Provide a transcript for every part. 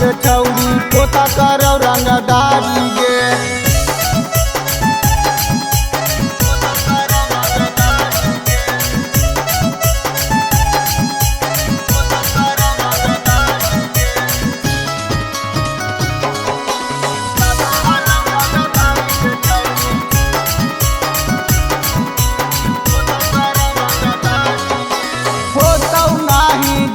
गे छौरी पोता करो रंगदारी गे।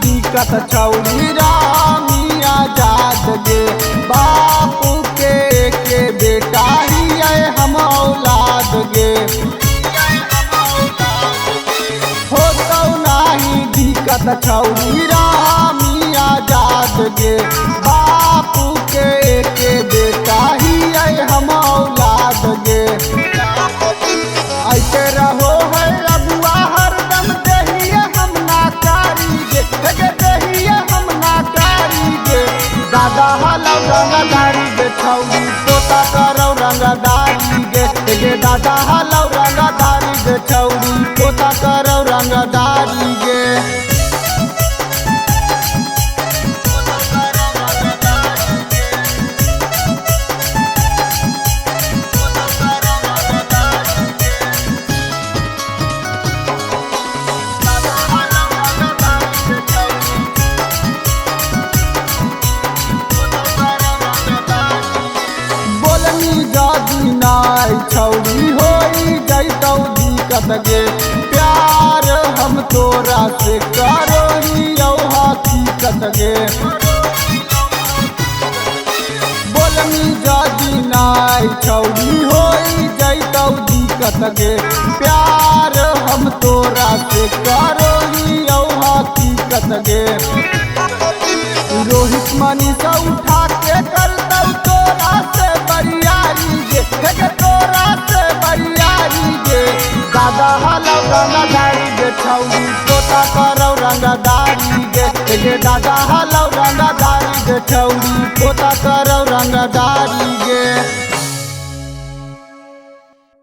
दिक्कत छौरी रामिया जात गे बापू के बेटा ही हम औलाद गे। हो तो नाही दिक्कत छौरी रामिया जात गे बापू के बेटा ही हम औलाद गे। ऐसे रहो है अबुआ हरदम देहिए हम नाकारी गे देहिए हम नाकारी गे। दादा हलौ रंगदारी गे छौरी पोता करो रंगदारी गे दादा हलौ रंगदारी गे छौरी पोता करो रंगदारी गे। छौरी होई जैतौ दिक्कत गे प्यार हम तोरा से करो हकीकत गे। बोलनी जदी नाई छौरी होई जैतौ दिक्कत गे प्यार हम तोरा से करो हकीकत गे। रोहित मनीषा उठा के करतौ तोरा से बरियारी गे तोरा से बरियारी गे। दादा हलौ रंगदारी गे छौरी पोता करो रंगदारी गे दादा हलौ रंगदारी गे छौरी पोता करो रंगदारी गे।